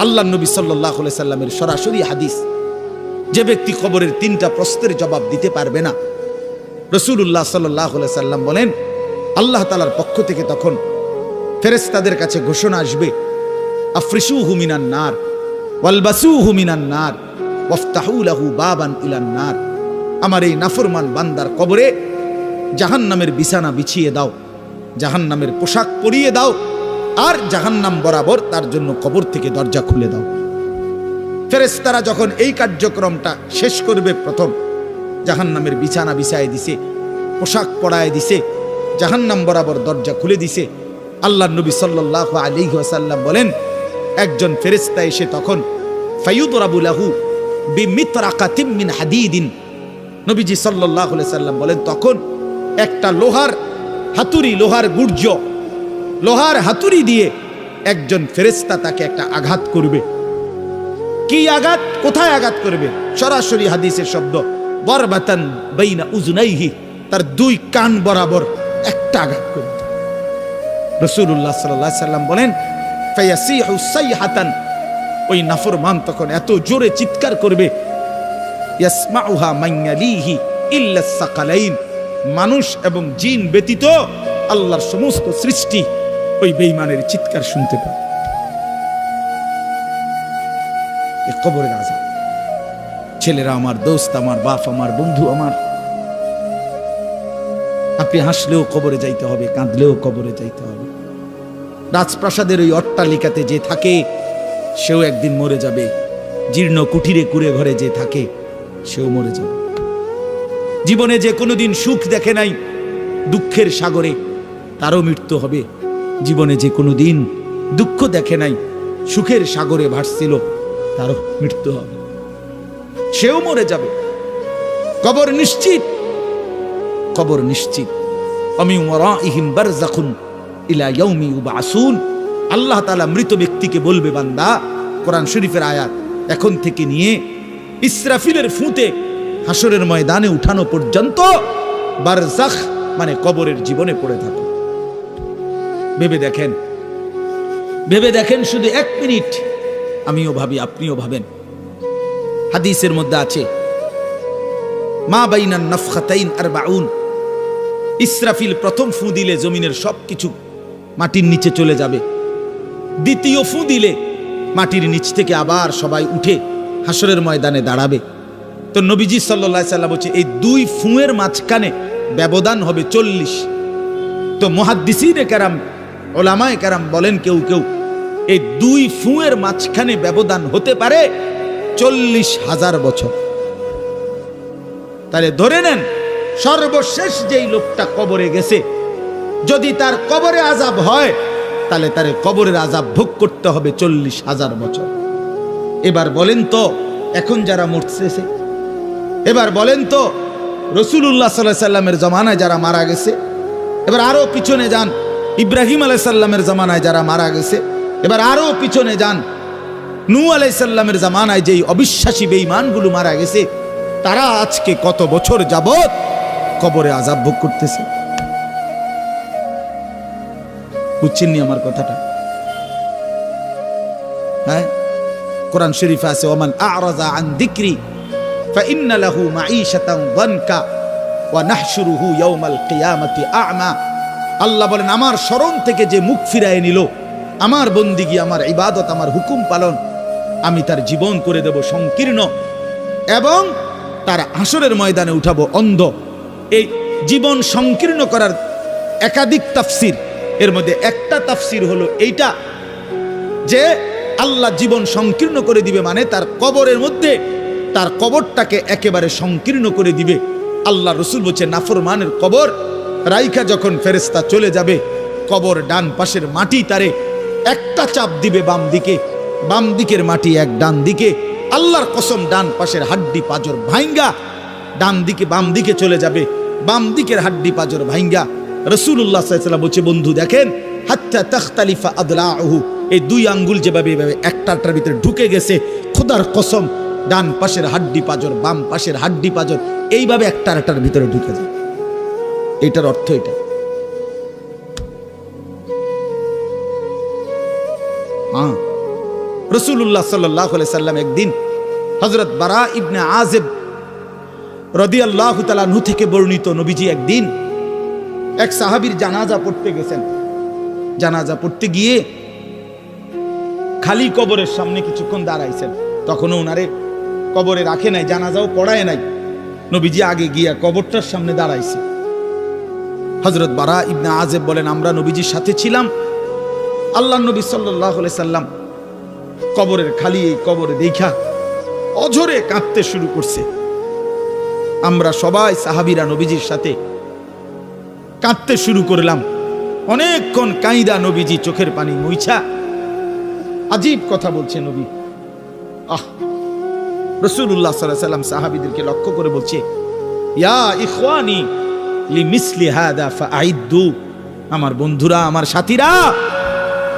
আল্লাহ নবী সাল্লাল্লাহু আলাইহি সাল্লামের সরাসরি হাদিস, যে ব্যক্তি কবরের 3টা প্রশ্নের জবাব দিতে পারবে না, রাসূলুল্লাহ সাল্লাল্লাহু আলাইহি সাল্লাম বলেন আল্লাহ তাআলার পক্ষ থেকে তখন ফেরেশতাদের কাছে ঘোষণা আসবে, আফরিশুহু মিনান নার ওয়ালবাসুহু মিনান নার ওয়াফতাহু লাহু বাবান ইলান নার। আমার এই নাফরমান বান্দার কবরে জাহান্নামের বিছানা বিছিয়ে দাও, জাহান্নামের পোশাক পরিয়ে দাও, আর জাহান্নাম বরাবর তার জন্য কবর থেকে দরজা খুলে দাও। ফেরেশতারা যখন এই কার্যক্রমটা শেষ করবে, প্রথম জাহান্নামের বিছানা বিছায় দিছে, পোশাক পরায় দিছে, জাহান্নাম বরাবর দরজা খুলে দিছে, আল্লাহর নবী সাল্লাল্লাহু আলাইহি ওয়াসাল্লাম বলেন একজন ফেরেশতা এসে তখন ফায়ুদরাবু লাহু বিমিতরাকাতিম মিন হাদিদিন, নবীজি সাল্লাল্লাহু আলাইহি সাল্লাম বলেন তখন একটা লোহার হাতুড়ি, লোহার গুর্জ, লোহার হাতুড়ি দিয়ে একজন ফেরেশতা তাকে একটা আঘাত করবে। কি আঘাত, কোথায় আঘাত করবে? সরাসরি হাদিসের শব্দ, বরবাতান বাইনা উজনাইহি, তার 2 কান বরাবর একটা আঘাত করবে। রাসূলুল্লাহ সাল্লাল্লাহু আলাইহি সাল্লাম বলেন ফায়াসিহু সাইহাতান, ওই নাফরমান তখন এত জোরে চিৎকার করবে, ইয়াসমাউহা মান ইয়ালিহি ইল্লা সাকালাইন, মানুষ এবং জিন ব্যতীত আল্লাহর সমস্ত সৃষ্টি ওই বেঈমানের চিৎকার শুনতে পায়। এই কবরের আযাব। ছেলেরা আমার, দোস্ত আমার, বাপ আমার, বন্ধু আমার, আপনি হাসলেও কবরে যাইতে হবে, কাঁদলেও কবরে যাইতে হবে। রাজপ্রাসাদের ওই অট্টালিকাতে যে থাকে সেও একদিন মরে যাবে, জীর্ণ কুঠিরে কুড়ে ঘরে যে থাকে সেও মরে যাবে। জীবনে যে কোনোদিন সুখ দেখে নাই, দুঃখের সাগরে তারও মৃত্যু হবে। জীবনে যে কোনোদিন দুঃখ দেখে নাই, সুখের সাগরে ভাসছিল, তারও মৃত্যু হবে, সেও মরে যাবে। কবর নিশ্চিত, কবর নিশ্চিত। আমিন ওয়ারাইহিম বারযাখুন ইলা ইয়াউমি ইউবআসুন। আল্লাহ তাআলা মৃত ব্যক্তিকে বলবে, বান্দা, কোরআন শরীফের আয়াত, এখন থেকে নিয়ে ইসরাফিলের ফুঁতে হাসরের ময়দানে উঠানো পর্যন্ত বারযাখ মানে কবরের জীবনে পড়ে থাকো। ভেবে দেখেন, ভেবে দেখেন, শুধু 1 মিনিট আমিও ভাবি, আপনিও ভাবেন। হাদিসের মধ্যে আছে মা বাইনান নাফখাতাইন 40, ইসরাফিল প্রথম ফু দিলে জমিনের সবকিছু মাটির নিচে চলে যাবে, দ্বিতীয় ফু দিলে মাটির নিচ থেকে আবার সবাই উঠে হাসরের ময়দানে দাঁড়াবে। তো নবীজি সাল্লাল্লাহু আলাইহি সাল্লাম বলছে এই 2 ফুঁয়ের মাঝখানে ব্যবধান হবে 40। তো মুহাদ্দিসিনে কেরাম, ওলামায়ে কেরাম বলেন কেউ কেউ এই 2 ফুঁয়ের মাঝখানে ব্যবধান হতে পারে 40,000 বছর। তাহলে ধরে নেন সর্বশেষ যেই লোকটা কবরে গেছে, যদি তার কবরে আযাব হয় তাহলে তার কবরের আযাব ভোগ করতে হবে 40,000 বছর। এবার বলেন তো এখন যারা মরতেছে, এবার বলেন তো রাসূলুল্লাহ সাল্লাল্লাহু আলাইহি সাল্লামের জামানায় যারা মারা গেছে, এবার আরো পিছনে যান ইব্রাহিম আলাইহিস সালামের জামানায় যারা মারা গেছে, এবার আরো পিছনে যান নূহ আলাইহিস সালামের জামানায় যেই অবিশ্বাসী বেঈমানগুলো মারা গেছে, তারা আজকে কত বছর যাবত কবরে আযাব ভোগ করতেছে। বুঝছেননি আমার কথাটা? হ্যাঁ, কোরআন শরীফে আছে ওমান আ'রাযা আন যিকরি ফাইন্না লাহু মাঈশাতান যানকা ওয়া নাহশুরুহু ইয়াওমাল কিয়ামাতি আ'মা। আল্লাহ বলেন আমার স্মরণ থেকে যে মুখ ফিরায় নিল, আমার বন্দিগি, আমার ইবাদত, আমার হুকুম পালন, আমি তার জীবন করে দেব সংকীর্ণ এবং তার হাসরের ময়দানে উঠাবো অন্ধ। এই জীবন সংকীর্ণ করার একাধিক তাফসির, এর মধ্যে একটা তাফসির হলো এইটা যে আল্লাহ জীবন সংকীর্ণ করে দিবে মানে তার কবরের মধ্যে তার কবরটাকে একেবারে সংকীর্ণ করে দিবে। আল্লাহ রসুল বলছে নাফরমানের কবর রাইখা যখন ফেরেশতা চলে যাবে, কবর ডান পাশের মাটি তারে একটা চাপ দিবে বাম দিকে, বাম দিকের মাটি এক ডান দিকে, আল্লাহর কসম ডান পাশের হাড্ডি পাঁজর ভাঙ্গা ডান দিকে বাম দিকে চলে যাবে, বাম দিকের হাড্ডি পাঁজর ভাঙ্গা। রাসূলুল্লাহ সাল্লাল্লাহু আলাইহি ওয়াসাল্লাম বলছে বন্ধু দেখেন হাত্তা তাখতালিফা আদলাউহু, এই 2 আঙ্গুল যেভাবে এভাবে একটাটার ভিতরে ঢুকে গেছে, খোদার কসম ডান পাশের হাড্ডি পাঁজর বাম পাশের হাড্ডি পাঁজর এইভাবে একটার ভিতরে ঢুকে যায়। এটার অর্থ এটা। রাসূলুল্লাহ সাল্লাল্লাহু আলাইহি সাল্লাম একদিন হযরত বারা ইবনে আযিব রাদিয়াল্লাহু তাআলা আনহু থেকে বর্ণিত, নবীজি একদিন এক সাহাবীর জানাজা পড়তে গেছেন। জানাজা পড়তে গিয়ে খালি কবরের সামনে কিছুক্ষণ দাঁড়াইছেন। তখনও ওনারে কবরে রাখে নাই, জানাজাও পড়ায় নাই। নবীজি আগে গিয়া কবরটার সামনে দাঁড়াইছে। হযরত বারা ইবনে আযিব বলেন, আমরা নবীজির সাথে ছিলাম। আল্লাহর নবী সাল্লাল্লাহু আলাইহি সাল্লাম কবরের খালি এই কবরে দেখা অঝরে কাঁদতে শুরু করছে। আমরা সবাই সাহাবীরা নবীজির সাথে কাঁদতে শুরু করলাম। অনেকক্ষণ কাঁইদা নবীজি চোখের পানি মুইছা আজীব কথা বলছে নবী। রাসূলুল্লাহ সাল্লাল্লাহু আলাইহি সাল্লাম সাহাবীদেরকে লক্ষ্য করে বলছে, ইয়া ইখওয়ানি লিমিসলি হাদা ফাআইদ্দু, আমার বন্ধুরা, আমার সাথীরা,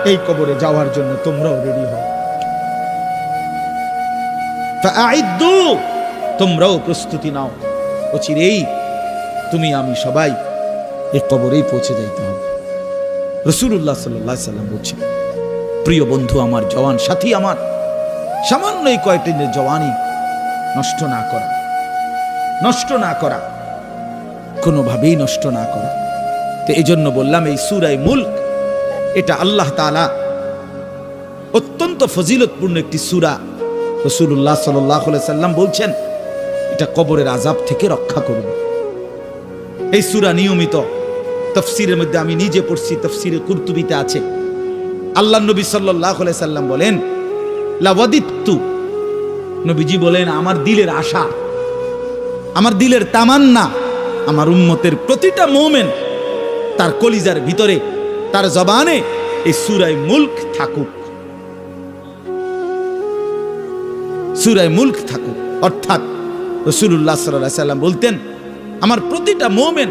এই কবরে যাওয়ার জন্য তোমরাও রেডি হও। ফাআইদ্দু, তোমরাও প্রস্তুতি নাও। অচিরেই তুমি আমি সবাই এই কবরেই পৌঁছে যাইতে হবে। রাসূলুল্লাহ সাল্লাল্লাহু আলাইহি সাল্লাম বলছেন, প্রিয় বন্ধু আমার, জওয়ান সাথী আমার, সামান্য এই কয়েকদিনের জওয়ানি নষ্ট না করা, নষ্ট না করা, কোনোভাবেই নষ্ট না করা। তো এই জন্য বললাম, এই সূরা মুলক এটা আল্লাহ তাআলা অত্যন্ত ফজিলতপূর্ণ একটি সূরা। রাসূলুল্লাহ সাল্লাল্লাহু আলাইহি সাল্লাম বলছেন, এটা কবরের আযাব থেকে রক্ষা করবে। এই সূরা নিয়মিত তাফসীরের মধ্যে আমি নিজে পড়ছি, তাফসীরে কুরতুবিতে আছে। আল্লাহর নবী সাল্লাল্লাহু আলাইহি সাল্লাম বলেন, লাওয়াদিতু, নবীজি বলেন, আমার দিলের আশা, আমার দিলের তামান্না, আমার উম্মতের প্রতিটা মুমিন তার কলিজার ভিতরে, তার জবানে এই সূরা মুলক থাকুক, সূরা মুলক থাকুক। অর্থাৎ রাসূলুল্লাহ সাল্লাল্লাহু আলাইহি সাল্লাম বলতেন, আমার প্রতিটা মুমিন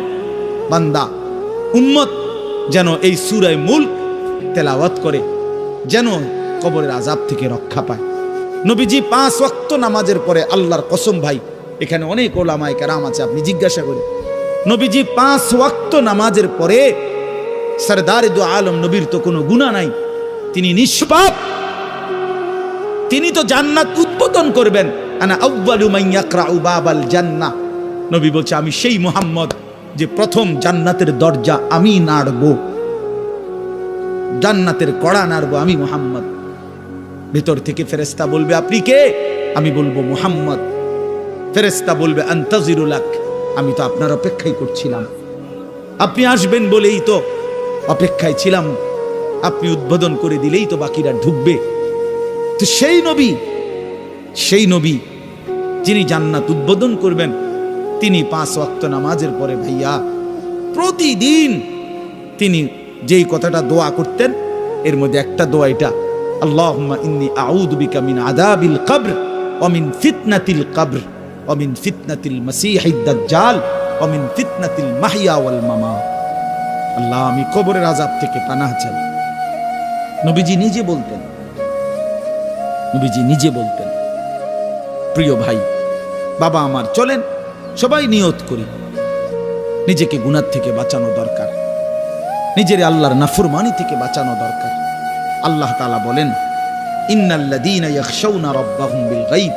বান্দা উম্মত যেন এই সূরা মুলক তেলাওয়াত করে, যেন কবরের আযাব থেকে রক্ষা পায়। নবীজি 5 ওয়াক্ত নামাজের পরে, আল্লাহর কসম ভাই, এখানে অনেক ওলামায়ে কেরাম আছে, আপনি জিজ্ঞাসা করেন, নবীজি 5 ওয়াক্ত নামাজের পরে, সরদারে দু আলম নবীর তো কোনো গুনাহ নাই, তিনি নিষ্পাপ, তিনি তো জান্নাত উদ্বোধন করবেন। আনা আউয়ালু মান ইয়াকরাউ বাবাল জান্নাহ, নবী বলছে, আমি সেই মুহাম্মদ যে প্রথম জান্নাতের দরজা আমি নাড়বো, জান্নাতের কড়া নাড়বো আমি মুহাম্মদ। ভিতর থেকে ফেরেশতা বলবে, আপনি কে? আমি বলবো মুহাম্মদ। ফেরেশতা বলবে, আনতাজিরু লাক, আমি তো আপনার অপেক্ষাই করছিলাম, আপনি আসবেন বলেই তো অপেক্ষায় ছিলাম, আপনি উদ্বোধন করে দিলেই তো বাকিরা ঢুকবে। তো সেই নবী যিনি জান্নাত উদ্বোধন করবেন, তিনি 5 ওয়াক্ত নামাজের পরে ভাইয়া প্রতিদিন তিনি যেই কথাটা দোয়া করতেন, এর মধ্যে একটা দোয়া এটা, আল্লাহুম্মা ইন্নী আউযু বিকা মিন আযাবিল কবর ওয়া মিন ফিতনাতিল কবর ওয়া মিন ফিতনাতিল মাসীহিদ দাজ্জাল ওয়া মিন ফিতনাতিল মাহইয়া ওয়াল মামাত। আল্লাহ, আমি কবরের আযাব থেকে পানাহ চাই। নবীজি নিজে বলতেন, নবীজি নিজে বলতেন। প্রিয় ভাই, বাবা আমার, চলেন সবাই নিয়ত করি, নিজেকে গুনাহ থেকে বাঁচানো দরকার, নিজের আল্লাহর নাফরমানি থেকে বাঁচানো দরকার। আল্লাহ তাআলা বলেন, ইন্নাল্লাযীনা ইয়াখশাউনা রাব্বাহুম বিল গায়ব,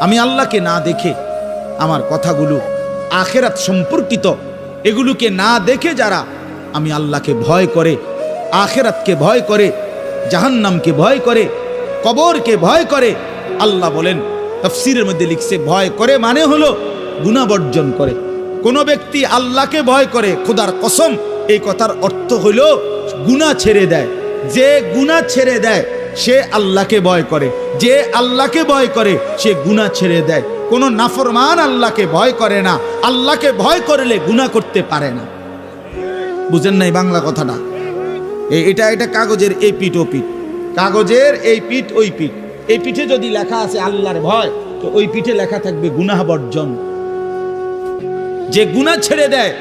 আমি আল্লাহকে না দেখে, আমার কথাগুলো আখিরাত সম্পর্কিত, এগুলোকে না দেখে যারা আমি আল্লাহকে ভয় করে, আখিরাতকে ভয় করে, জাহান্নামকে ভয় করে, কবরকে ভয় করে, আল্লাহ বলেন, তাফসীরের মধ্যে লিখছে, ভয় করে মানে হলো গুনাহ বর্জন করে। কোন ব্যক্তি আল্লাহকে ভয় করে, খোদার কসম, এই কথার অর্থ হলো গুনাহ ছেড়ে দেয়। যে গুনাহ ছেড়ে দেয় সে আল্লাহকে ভয় করে, যে আল্লাহকে ভয় করে সে গুনাহ ছেড়ে দেয়। কোন নাফরমান আল্লাহকে ভয় করে না, আল্লাহকে ভয় করলে গুনাহ করতে পারে না। বুঝেন নাই বাংলা কথাটা? এটা কাগজের এই পিঠ ও পিঠ, কাগজের এই পিঠ ওই পিঠ। এই পিঠে যদি লেখা আছে আল্লাহর ভয়, তো ওই পিঠে লেখা থাকবে গুনাহ বর্জন। যে গুনাহ ছেড়ে দেয়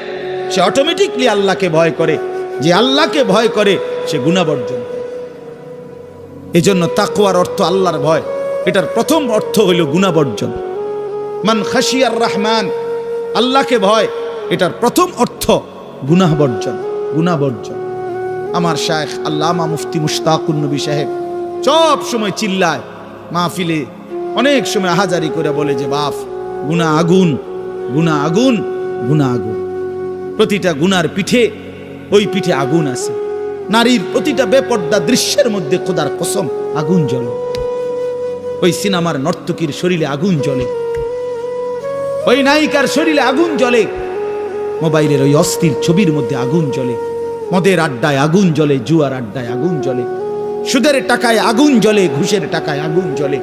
সে অটোমেটিকলি আল্লাহকে ভয় করে, যে আল্লাহকে ভয় করে সে গুনাহ বর্জন করে। এজন্য তাকওয়ার অর্থ আল্লাহর ভয়, এটার প্রথম অর্থ হইল গুনাহ বর্জন। মান খাশিয়ার রহমান, আল্লাহকে ভয়, এটার প্রথম অর্থ গুনাহ বর্জন, গুনাহ বর্জন। আমার শায়েখ আল্লামা মুফতি মুশতাকুন নবী সাহেব সব সময় চিল্লায় মাহফিলে, অনেক সময় আহাজারি করে বলে যে বাপ গুনাহ আগুন, গুনাহ আগুন, গুনাহ আগুন। প্রতিটা গুনার পিঠে, ওই পিঠে আগুন আছে। নারীর প্রতিটা বেপর্দা দৃশ্যের মধ্যে খোদার কসম আগুন জ্বলে। ওই সিনেমার নর্তকীর শরীরে আগুন জ্বলে, ওই নায়িকার শরীরে আগুন জ্বলে, মোবাইলের ওই অস্থির ছবির মধ্যে আগুন জ্বলে, মদের আড্ডায় আগুন জ্বলে, জুয়ার আড্ডায় আগুন জ্বলে, সুদের টাকায় আগুন জ্বলে, ঘুষের টাকায় আগুন জ্বলে,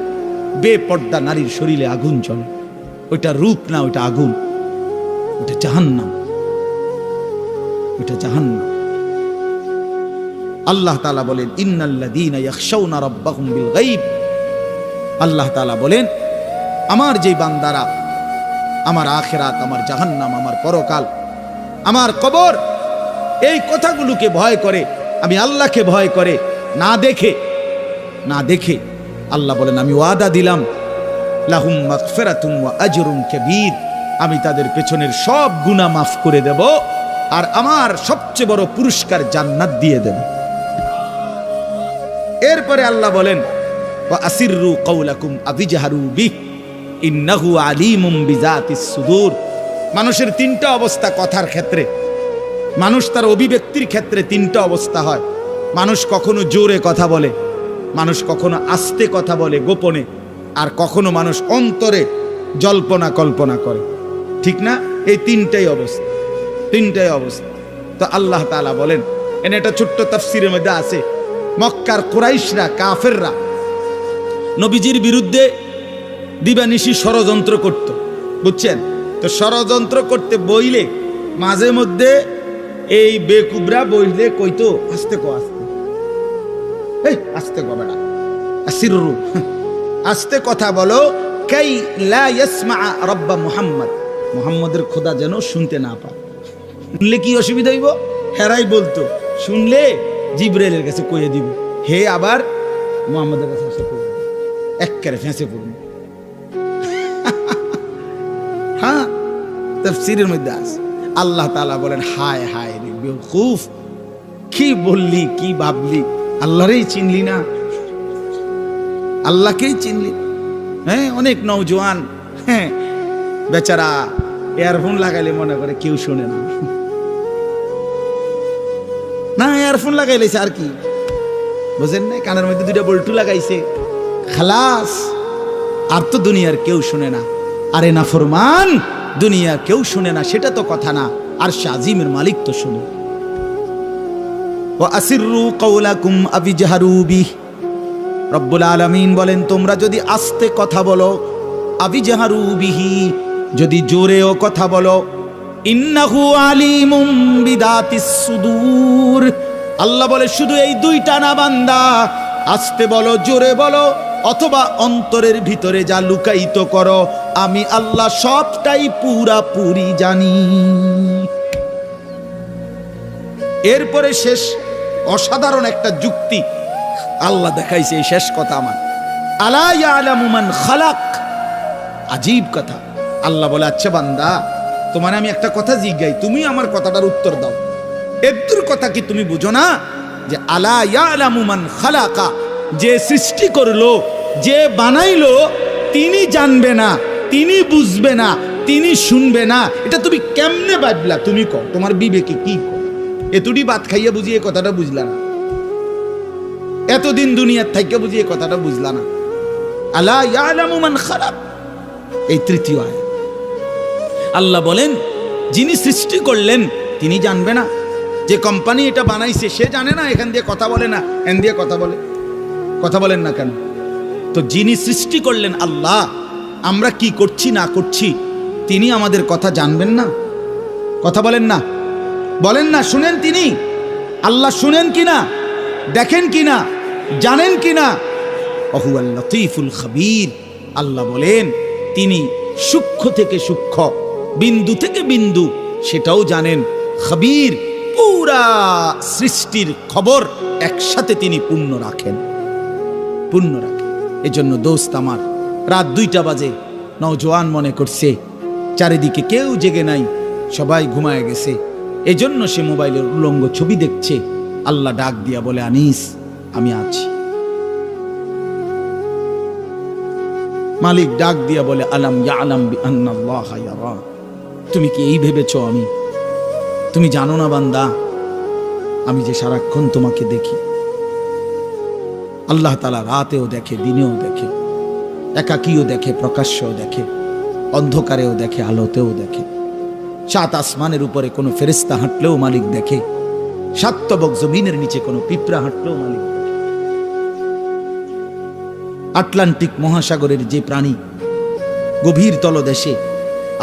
বেপর্দা নারীর শরীরে আগুন জ্বলে। ওইটা রূপ না, ওইটা আগুন, ওইটা জাহান্নাম, ওইটা জাহান্নাম। আল্লাহ তাআলা বলেন ইন্নাল্লাযীনা ইয়াখশাউনা রাব্বাহুম বিল গায়ব। আল্লাহ তাআলা বলেন আমার যেই বান্দারা আমার আখিরাত, আমার জাহান্নাম, আমার পরকাল, আমার কবর, এই কথাগুলোকে ভয় করে, আমি আল্লাহকে ভয় করে, না দেখে আল্লাহ বলেন আমি ওয়াদা দিলাম লাহুম মাগফিরাতুন ওয়া আজরুন কাবীর, আমি তাদের পেছনের সব গুনাহ মাফ করে দেব আর আমার সবচেয়ে বড় পুরস্কার জান্নাত দিয়ে দেব। এরপরে আল্লাহ বলেন ওয়া আসিররু কাওলাকুম আবিজহারু বিহি ইন্নাহু আলিমুম বিজাতিস সুদূর। মানুষের তিনটা অবস্থা কথার ক্ষেত্রে, মানুষ তার অভিব্যক্তির ক্ষেত্রে তিনটা অবস্থা হয়। মানুষ কখনো জোরে কথা বলে, মানুষ কখনো আস্তে কথা বলে গোপনে, আর কখনো মানুষ অন্তরে জল্পনা কল্পনা করে, ঠিক না? এই তিনটাই অবস্থা, তিনটাই অবস্থা। তো আল্লাহ তাআলা বলেন, এনে একটা ছোট্ট তাফসীরের মধ্যে আছে, মক্কার কুরাইশরা, কাফেররা নবীজির বিরুদ্ধে দিবানিশি ষড়যন্ত্র করত, বুঝছেন? তো ষড়যন্ত্র করতে বইলে মাঝে মধ্যে এই বেকুবরা বইলে কইতো আস্তে কো, আস্তে, এই আস্তে কো বেটা, আসিররু, আস্তে কথা বলো, কাই লা ইয়াসমা রাব্বা মুহাম্মদ, মুহাম্মদের খোদা যেন শুনতে না পায়। শুনলে কি অসুবিধা হইব? হেরাই বলতো শুনলে জিবরাইলের কাছে কইয়ে দিব, হে আবার মুহাম্মদের কাছে এসে কইবে, একবারে ফেঁসে পড়বে। হ্যাঁ, তাফসীরের মধ্যে আছে। আল্লাহ তাআলা বলেন হায় হায় রে বেওকুফ, কি বললি, কি ভাবলি, আল্লাহরই চিনলি না, আল্লাহকেই চিনলি। হ্যাঁ, অনেক নওজোয়ান হ্যাঁ বেচারা ইয়ারফোন লাগাইলে মনে করে কেউ শোনে না, না ইয়ারফোন লাগাইলেছে আর কি, বুঝেন না? কানের মধ্যে দুইটা বল্টু লাগাইছে, খালাস, আর তো দুনিয়ার কেউ শুনে না। আরে না ফরমান, দুনিয়া কেউ শুনে না সেটা তো কথা না, আর শাজিমের মালিক তো শুনে। ওয়া আসিররু কাওলাকুম আবিজহারু বিহি, রব্বুল আলামিন বলেন তোমরা যদি আস্তে কথা বলো, আবিজহারু বিহি, যদি জোরেও কথা বলো, ইন্নাহু আলিমুম বিদাতিস সুদূর। আল্লাহ বলে শুধু এই দুইটা না বান্দা, আস্তে বলো, জোরে বলো, অথবা অন্তরের ভিতরে যা লুকায়িত করো, আমি আল্লাহ সবটাই পুরাপুরি জানি। এরপরে শেষ অসাধারণ একটা যুক্তি আল্লাহ দেখাইছে, এই শেষ কথা আমার, আলা ইয়ালামু মান খালাক, আজীব কথা। আল্লাহ বলে আচ্ছা বান্দা, তোমার আমি একটা কথা জিজ্ঞাই, তুমি আমার কথাটার উত্তর দাও। এর কথা কি তুমি বুঝো না যে আলা ইয়ালামু মান খালাকা, যে সৃষ্টি করলো, যে বানাইলো, তিনি জানবে না, তিনি বুঝবে না, তিনি শুনবে না, এটা তুমি কেমনে ভাবলা? তুমি কও, তোমার বিবেকে কি কও? এতটি ভাত খাইয়া বুঝি এই কথাটা বুঝলা না? এতদিন দুনিয়ার থাইকে বুঝি এই কথাটা বুঝলা না? আলা ইয়ালামু মান খালাক, এই তৃতীয় আয়াত। আল্লাহ বলেন যিনি সৃষ্টি করলেন তিনি জানবে না? যে কোম্পানি এটা বানাইছে সে জানে না এখান দিয়ে কথা বলে না, এখান দিয়ে কথা বলে? কথা বলেন না কেন? তো যিনি সৃষ্টি করলেন আল্লাহ, আমরা কি করছি না করছি তিনি আমাদের কথা জানবেন না? কথা বলেন না, বলেন না, শুনেন তিনি? আল্লাহ শুনেন কিনা, দেখেন কিনা, জানেন কিনা? ওহুয়াল লতীফুল খবীর। আল্লাহ বলেন তিনি সূক্ষ্ম থেকে সূক্ষ্ম, বিন্দু থেকে বিন্দু সেটাও জানেন। খবীর, পুরা সৃষ্টির খবর একসাথে তিনি পূর্ণ রাখেন, পূর্ণ রাখেন। এজন্য দোস্ত আমার, রাত 2টা বাজে, নওজোয়ান মনে করছে চারিদিকে কেউ জেগে নাই, সবাই ঘুমায় গেছে, এজন্য সে মোবাইলের উলঙ্গ ছবি দেখছে। আল্লাহ ডাক দিয়া বলে আনিস আমি আছি, মালিক ডাক দিয়া বলে, আলাম ইয়ালাম বিআন্নাল্লাহা ইয়ারা, তুমি কি এই ভেবেছো তুমি জানো না বান্দা, আমি যে সারাক্ষণ তোমাকে দেখি। আল্লাহ তাআলা রাতেও দেখে, দিনেও দেখে, একাকীও দেখে, প্রকাশ্যও দেখে, অন্ধকারেও দেখে, আলোতেও দেখে। সাত আসমানের উপরে কোনো ফেরেশতা হাঁটলেও মালিক দেখে, সাত তবক জমিনের নিচে কোনো পিঁপড়া হাঁটলেও মালিক দেখে। আটলান্টিক মহাসাগরের যে প্রাণী গভীর তলদেশে,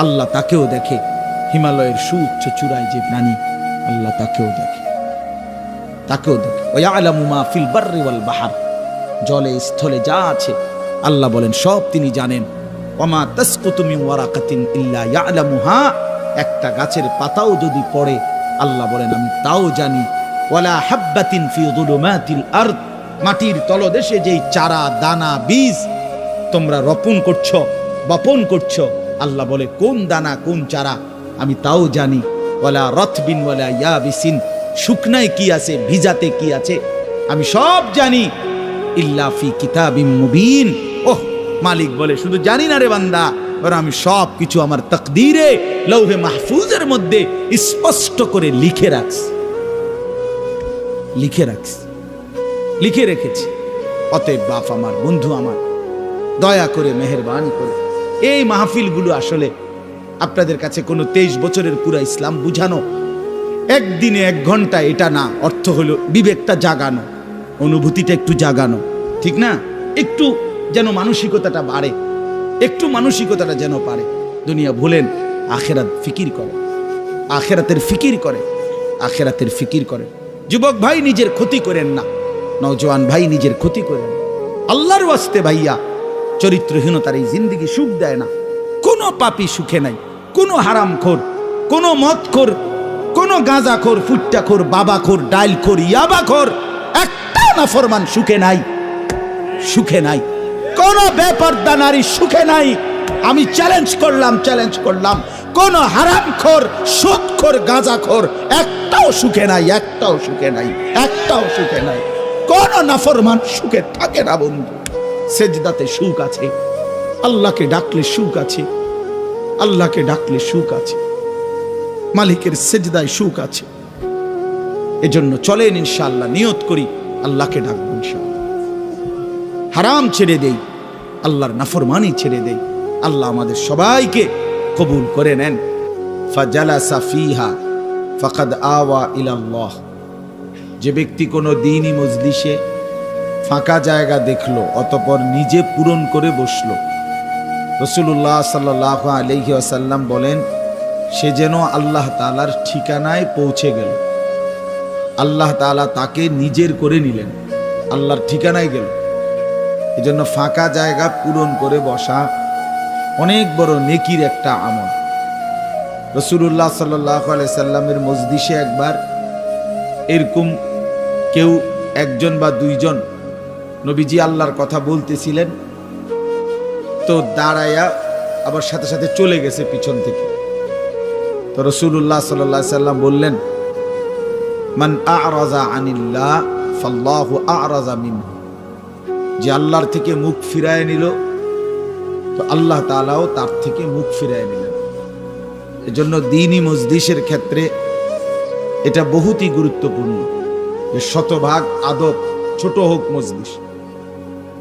আল্লাহ তাকেও দেখে। হিমালয়ের সুউচ্চ চূড়ায় যে প্রাণী, আল্লাহ তাকেও দেখে। ওয়ায়ালামু মা ফিল বাররি ওয়াল বাহর, জলে স্থলে যা আছে আল্লাহ বলেন সব তিনি জানেন। ওয়ামা তাসকুতু মিন ওয়ারাকাতিন ইল্লা ইয়ালামুহা, একটা গাছের পাতাও যদি পড়ে আল্লাহ বলেন আমি তাও জানি। ওয়ালা হাববাতিন ফি যুলুমাতিল আরদ, মাটির তলদেশে যেই চারা দানা বীজ তোমরা রোপণ করছো, বপন করছো, আল্লাহ বলে কোন দানা কোন চারা আমি তাও জানি। ওয়ালা রাতবিন ওয়ালা ইয়াবিসিন, শুকনায় কি আছে ভিজাতে কি আছে আমি সব জানি। ইল্লা ফি কিতাবিম মুবিন, ওহ মালিক বলে শুধু জানি না রে বান্দা, বরং আমি সব কিছু আমার তাকদীরে লৌহে মাহফুজের মধ্যে স্পষ্ট করে লিখে রেখেছি। অতএব বাপ আমার, বন্ধু আমার, দয়া করে মেহেরবানি করে এই মাহফিলগুলো আসলে আপনাদের কাছে কোনো 23 বছরের পুরা ইসলাম বুঝানো, একদিনে 1 ঘন্টা, এটা না। অর্থ হলো বিবেকটা জাগানো, অনুভূতিটা একটু জাগানো, ঠিক না? একটু যেন মানসিকতাটা বাড়ে, একটু মানসিকতাটা যেন পারে। দুনিয়া ভুলেন, আখেরাত ফিকির করে, আখেরাতের ফিকির করে। যুবক ভাই নিজের ক্ষতি করেন না, নওজোয়ান ভাই নিজের ক্ষতি করেন। আল্লাহর ওয়াস্তে ভাইয়া, চরিত্রহীনতার এই জিন্দেগি সুখ দেয় না। কোনো পাপী সুখে নাই, কোনো হারামখোর, কোনো মদখোর, কোনো গাঁজাখোর, ফুট্টাখোর, বাবাখোর, ডাইলখোর, ইয়াবাখোর, একটা নাফরমান সুখে নাই। কোন বেপরদা নারী সুখে নাই। আমি চ্যালেঞ্জ করলাম, কোন হারামখোর, সুদখোর, গাঁজাখোর একটাও সুখে নাই। কোন নাফরমান সুখে থাকে না বন্ধু। সেজদাতে সুখ আছে, আল্লাহকে ডাকলে সুখ আছে, মালিকের সেজদায় সুখ আছে। এজন্য চলেন ইনশাআল্লাহ, নিয়ত করি আল্লাহকে ডাকবো ইনশাআল্লাহ। হারাম ছেড়ে দেই, আল্লাহর নাফরমানি ছেড়ে দেই। আল্লাহ আমাদের সবাইকে কবুল করে নেন। ফাজালাসা ফিহা ফাকাদ আওয়া ইলাল্লাহ, যে ব্যক্তি কোনো দ্বীনি মজলিসে ফাঁকা জায়গা দেখলো অতঃপর নিজে পূরণ করে বসলো, রাসূলুল্লাহ সাল্লাল্লাহু আলাইহি ওয়াসাল্লাম বলেন সে যেন আল্লাহ তাআলার ঠিকানায় পৌঁছে গেল। আল্লাহ তাআলা তাকে নিজের করে নিলেন, আল্লাহর ঠিকানায় গেল। এজন্য ফাঁকা জায়গা পূরণ করে বসা অনেক বড় নেকির একটা আমল। রাসূলুল্লাহ সাল্লাল্লাহু আলাইহি সাল্লামের মজলিসে একবার এরকম কেউ একজন বা দুইজন নবীজি আল্লাহর কথা বলতেছিলেন, তো দাঁড়ায়া আবার সাথে সাথে চলে গেছে পিছন থেকে। তো রাসূলুল্লাহ সাল্লাল্লাহু আলাইহি সাল্লাম বললেন, মান আ'রাযা আনিল্লাহ ফাল্লাহু আ'রাযা মিনহু, যে আল্লাহর থেকে মুখ ফিরায় নিল তো আল্লাহ তাআলাও তার থেকে মুখ ফিরায় নিলেন। এজন্য দ্বীনি মজলিসের ক্ষেত্রে এটা বহুতই গুরুত্বপূর্ণ যে শতভাগ আদব, ছোট হোক মজলিস,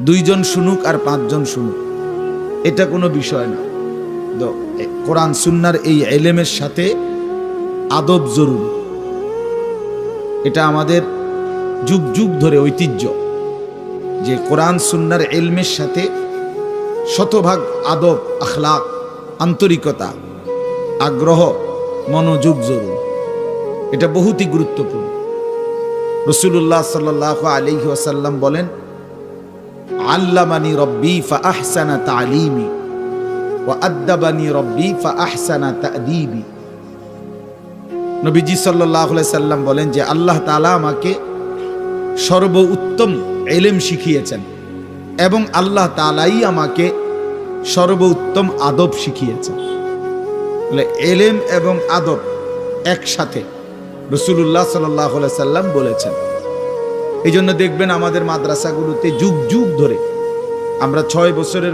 2 জন শুনুক আর 5 জন শুনুক, এটা কোনো বিষয় না। কোরআন সুন্নাহর এই ইলমের সাথে আদব জরুরি। এটা আমাদের যুগ যুগ ধরে ঐতিহ্য যে কোরআন সুন্নাহর ইলমের সাথে শতভাগ আদব, আখলাক, আন্তরিকতা, আগ্রহ, মনোযোগ জরুরি। এটা বহুতই গুরুত্বপূর্ণ। রাসূলুল্লাহ সাল্লাল্লাহু আলাইহি ওয়াসাল্লাম বলেন, আল্লামানি রব্বি ফাআহসানা তা'লিমি ওয়া আদ্দাবানি রব্বি ফাআহসানা তা'দীবি। নবীজি সাল্লাল্লাহু আলাইহি সাল্লাম বলেন যে আল্লাহ তাআলা আমাকে সর্বোত্তম ইলম শিখিয়েছেন এবং আল্লাহ তাআলাই আমাকে সর্বোত্তম আদব শিখিয়েছেন। বলে ইলম এবং আদব একসাথে রাসূলুল্লাহ সাল্লাল্লাহু আলাইহি সাল্লাম বলেছেন। এই জন্য দেখবেন আমাদের মাদ্রাসাগুলোতে যুগ যুগ ধরে আমরা 6 বছরের